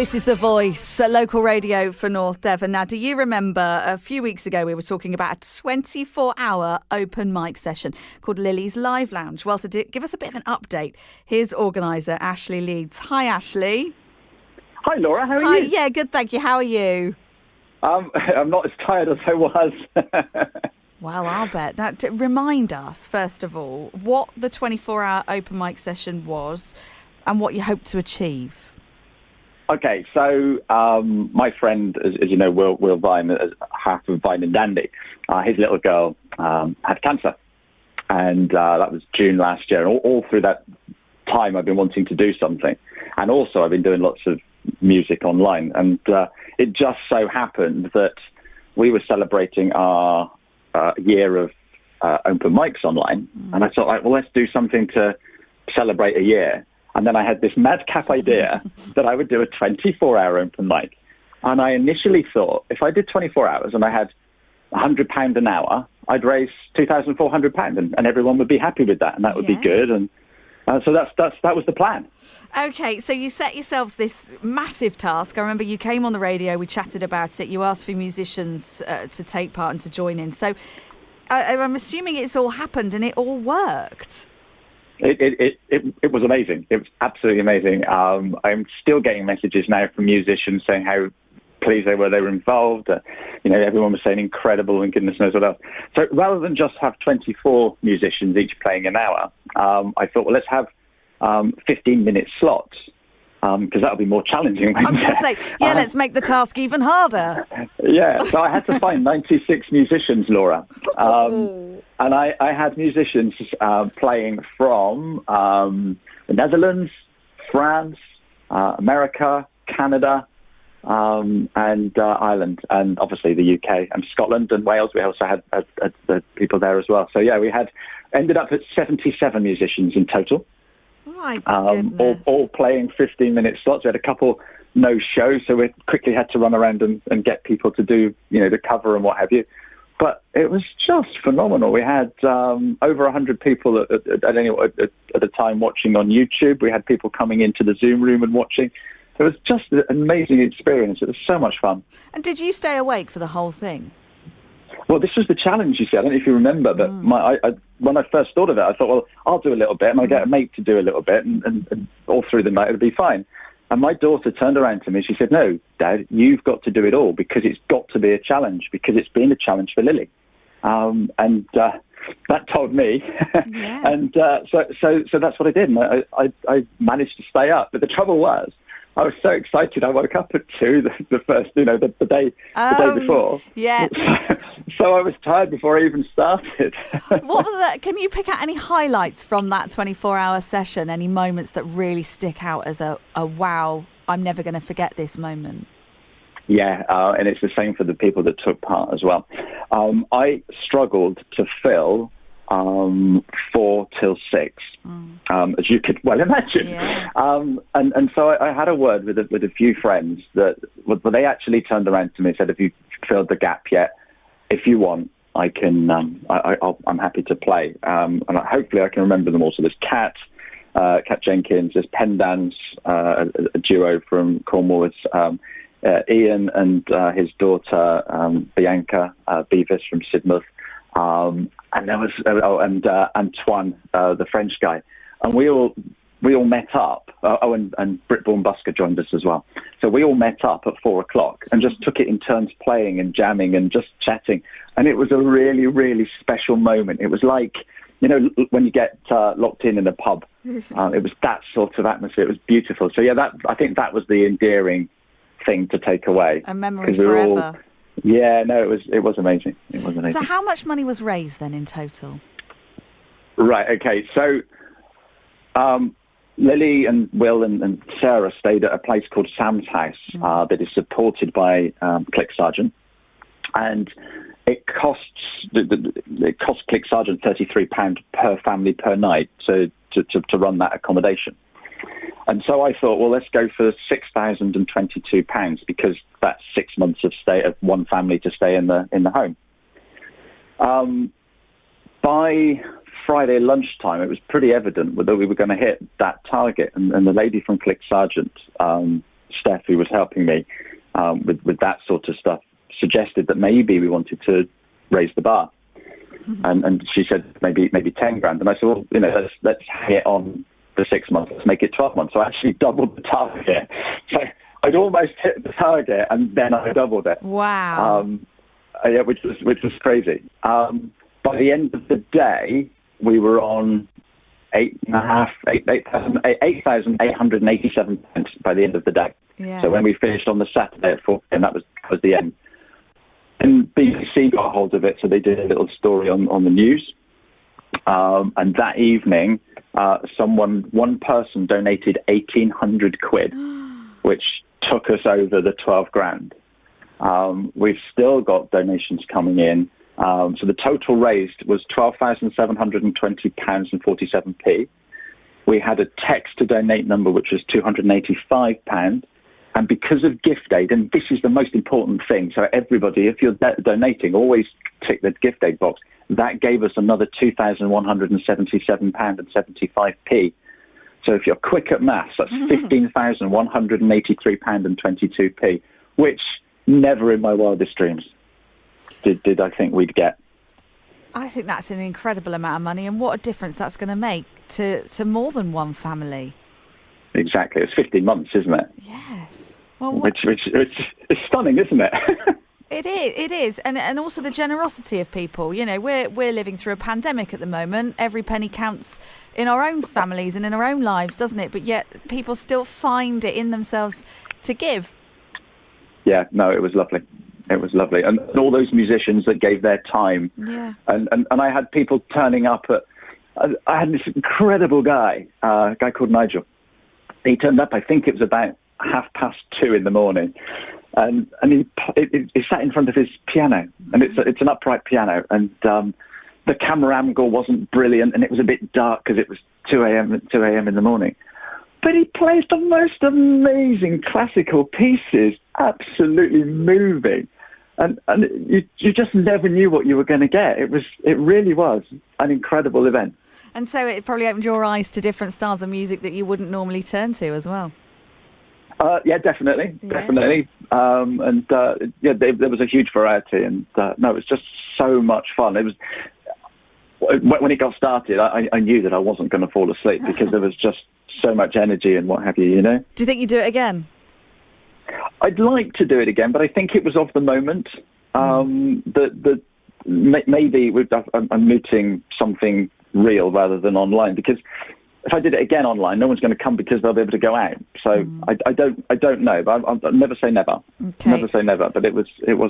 This is The Voice, local radio for North Devon. Now, do you remember a few weeks ago we were talking about a 24-hour open mic session called Lily's Live Lounge? Well, to give us a bit of an update, here's organiser Ashley Leeds. Hi, Ashley. Hi, Laura. How are Hi, you? yeah, good, thank you. How are you? I'm not as tired as I was. Well, I'll bet. Now, to remind us, first of all, what the 24-hour open mic session was and what you hope to achieve. Okay, so my friend, as you know, Will Vine, half of Vine and Dandy, his little girl had cancer. And that was June last year. And all through that time, I've been wanting to do something. And also, I've been doing lots of music online. And it just so happened that we were celebrating our year of open mics online. And I thought, well, let's do something to celebrate a year. And then I had this madcap idea that I would do a 24-hour open mic. And I initially thought, if I did 24 hours and I had £100 an hour, I'd raise £2,400 and everyone would be happy with that. And that would be good. And so that was the plan. OK, so you set yourselves this massive task. I remember you came on the radio, we chatted about it. You asked for musicians to take part and to join in. So I'm assuming it's all happened and it all worked. It was amazing. It was absolutely amazing. I'm still getting messages now from musicians saying how pleased they were involved. Everyone was saying incredible and goodness knows what else. So rather than just have 24 musicians each playing an hour, I thought, well, let's have 15-minute slots. Because that'll be more challenging. I was going to say, let's make the task even harder. Yeah, so I had to find 96 musicians, Laura. And I had musicians playing from the Netherlands, France, America, Canada, and Ireland, and obviously the UK and Scotland and Wales. We also had the people there as well. So, we ended up at 77 musicians in total. My goodness. All playing 15-minute slots. We had a couple no shows, so we quickly had to run around and get people to do, the cover and what have you. But it was just phenomenal. We had over 100 people at a time watching on YouTube. We had people coming into the Zoom room and watching. It was just an amazing experience. It was so much fun. And did you stay awake for the whole thing? Well, this was the challenge, you see. I don't know if you remember, but when I first thought of it, I thought, well, I'll do a little bit, and I'll get a mate to do a little bit, and all through the night it'll be fine. And my daughter turned around to me, she said, no, Dad, you've got to do it all, because it's got to be a challenge, because it's been a challenge for Lily. And that told me. Yeah. And so that's what I did. And I managed to stay up. But the trouble was, I was so excited. I woke up at 2 the first, the day before. Yeah. So I was tired before I even started. Can you pick out any highlights from that 24-hour session? Any moments that really stick out as a wow, I'm never going to forget this moment? Yeah, and it's the same for the people that took part as well. I struggled to fill 4 till 6, as you could well imagine. Yeah. And so I had a word with a few friends that they actually turned around to me and said, have you filled the gap yet? If you want, I can. I'm happy to play. And hopefully I can remember them all. So there's Kat Jenkins, there's Pendans, a duo from Cornwall. It's Ian and his daughter Bianca Beavis from Sidmouth. And there was Antoine, the French guy, and we all met up. And Britborn Busker joined us as well. So we all met up at 4:00 and just took it in turns, playing and jamming and just chatting. And it was a really, really special moment. It was like, when you get locked in a pub. It was that sort of atmosphere. It was beautiful. So I think that was the endearing thing to take away. A memory forever. It was amazing. It was amazing. So how much money was raised then in total? Right, okay. So Lily and Will and Sarah stayed at a place called Sam's House that is supported by CLIC Sargent. And it costs CLIC Sargent £33 per family per night to run that accommodation. And so I thought, well, let's go for £6,022 because that's 6 months of stay of one family to stay in the home. By Friday lunchtime, it was pretty evident that we were going to hit that target. And the lady from CLIC Sargent Steph, who was helping me with that sort of stuff, suggested that maybe we wanted to raise the bar. And she said maybe 10 grand. And I said, well, let's hang it on for 6 months. Let's make it 12 months. So I actually doubled the target. So I'd almost hit the target, and then I doubled it. Wow. Yeah, which was crazy. By the end of the day, we were on 8,887 pence by the end of the day. Yeah. So when we finished on the Saturday at 4 p.m, that was the end. And BBC got hold of it, so they did a little story on the news. And that evening, one person donated 1,800 quid, which took us over the 12 grand. We've still got donations coming in. So the total raised was £12,720.47. We had a text to donate number, which was £285. And because of gift aid, and this is the most important thing, so everybody, if you're donating, always tick the gift aid box. That gave us another £2,177.75. So if you're quick at maths, that's £15,183.22, which never in my wildest dreams did I think we'd get. I think that's an incredible amount of money, and what a difference that's going to make to more than one family. Exactly. It's 15 months, isn't it? Yes. Well, which it's stunning, isn't it? It is. And also the generosity of people. We're living through a pandemic at the moment. Every penny counts in our own families and in our own lives, doesn't it? But yet people still find it in themselves to give. Yeah, no, it was lovely. It was lovely. And all those musicians that gave their time. Yeah. And I had people turning up I had this incredible guy, a guy called Nigel. He turned up, I think it was about 2:30 in the morning. And he sat in front of his piano, and it's an upright piano. And the camera angle wasn't brilliant, and it was a bit dark because it was 2 a.m. in the morning. But he plays the most amazing classical pieces, absolutely moving. And you just never knew what you were going to get. It really was an incredible event. And so it probably opened your eyes to different styles of music that you wouldn't normally turn to as well. Yeah, definitely. There was a huge variety, and no, it was just so much fun. It was when it got started, I knew that I wasn't going to fall asleep because there was just so much energy and what have you. Do you think you'd do it again? I'd like to do it again, but I think it was of the moment. Maybe I'm mooting something real rather than online, because if I did it again online, no one's going to come because they'll be able to go out. So I don't know, but I'll never say never. Okay. Never say never. But it was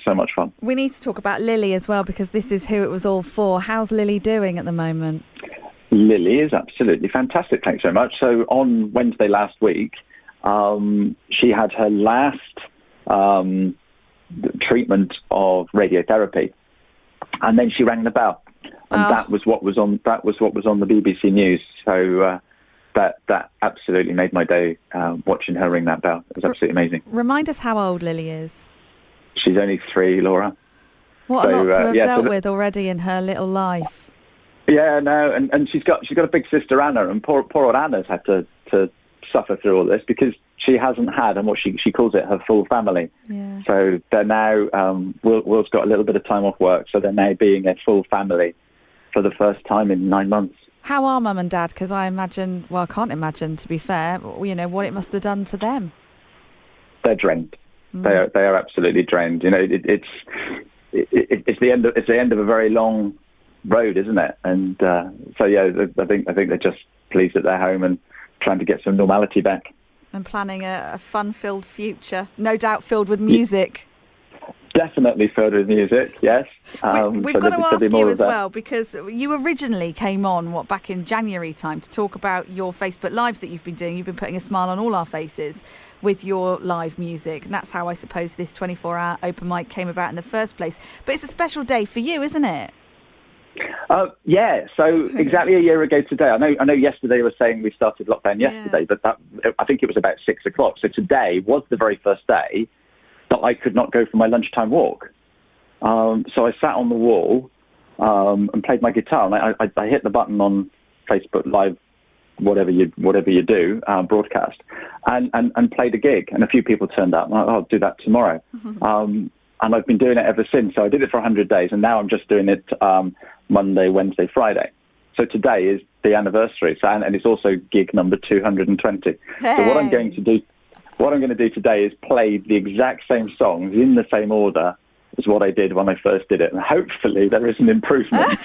so much fun. We need to talk about Lily as well, because this is who it was all for. How's Lily doing at the moment? Lily is absolutely fantastic. Thanks so much. So on Wednesday last week, she had her last treatment of radiotherapy, and then she rang the bell. And that was what was on the BBC News. So that absolutely made my day, watching her ring that bell. It was absolutely amazing. Remind us how old Lily is. She's only 3, Laura. What a lot to have dealt with already in her little life. Yeah, no, and she's got a big sister Anna, and poor old Anna's had to suffer through all this because she hasn't had, and what she calls it, her full family. Yeah. So they're now, Will's got a little bit of time off work, so they're now being a full family for the first time in 9 months. How are Mum and Dad? Because I can't imagine, to be fair, what it must have done to them. They're drained. They are absolutely drained. It's the end of a very long road, isn't it? And I think they're just pleased that they're home and trying to get some normality back. And planning a fun-filled future, no doubt filled with music. Definitely filled with music, yes. We've got to ask you as well, because you originally came on, back in January time, to talk about your Facebook Lives that you've been doing. You've been putting a smile on all our faces with your live music. And that's how I suppose this 24-hour open mic came about in the first place. But it's a special day for you, isn't it? Yeah, so exactly a year ago today. I know yesterday was saying we started lockdown yesterday, but I think it was about 6 o'clock. So today was the very first day that I could not go for my lunchtime walk. So I sat on the wall and played my guitar, and I hit the button on Facebook Live whatever you do, broadcast, and played a gig. And a few people turned up. And I'll do that tomorrow. And I've been doing it ever since. So I did it for 100 days, and now I'm just doing it Monday, Wednesday, Friday. So today is the anniversary, and it's also gig number 220. Hey. So what I'm going to do today is play the exact same songs in the same order as what I did when I first did it, and hopefully there is an improvement.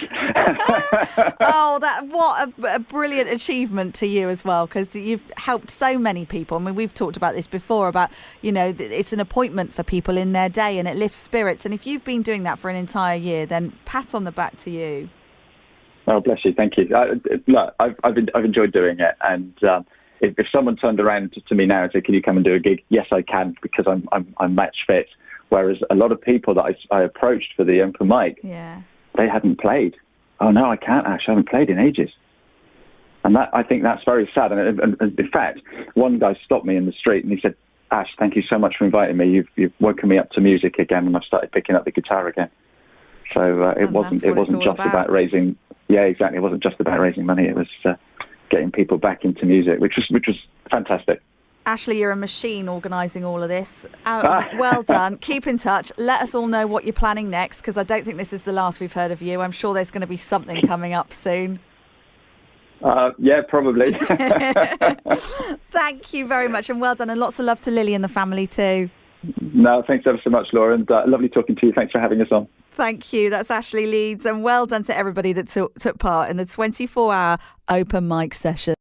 Oh, what a brilliant achievement to you as well, because you've helped so many people. I mean, we've talked about this before, about, it's an appointment for people in their day, and it lifts spirits. And if you've been doing that for an entire year, then pat on the back to you. Oh, bless you. Thank you. Look, I've enjoyed doing it, and if someone turned around to me now and said, "Can you come and do a gig?" Yes, I can, because I'm match fit. Whereas a lot of people that I approached for the open mic, they hadn't played. Oh no, I can't, Ash. I haven't played in ages, and I think that's very sad. And in fact, one guy stopped me in the street and he said, "Ash, thank you so much for inviting me. You've woken me up to music again, and I've started picking up the guitar again." So it wasn't just about raising. Yeah, exactly. It wasn't just about raising money. It was getting people back into music, which was fantastic. Ashley, you're a machine organising all of this. Well done. Keep in touch. Let us all know what you're planning next, because I don't think this is the last we've heard of you. I'm sure there's going to be something coming up soon. Yeah, probably. Thank you very much, and well done, and lots of love to Lily and the family too. No, thanks ever so much, Laura, and lovely talking to you. Thanks for having us on. Thank you. That's Ashley Leeds, and well done to everybody that took part in the 24-hour open mic session.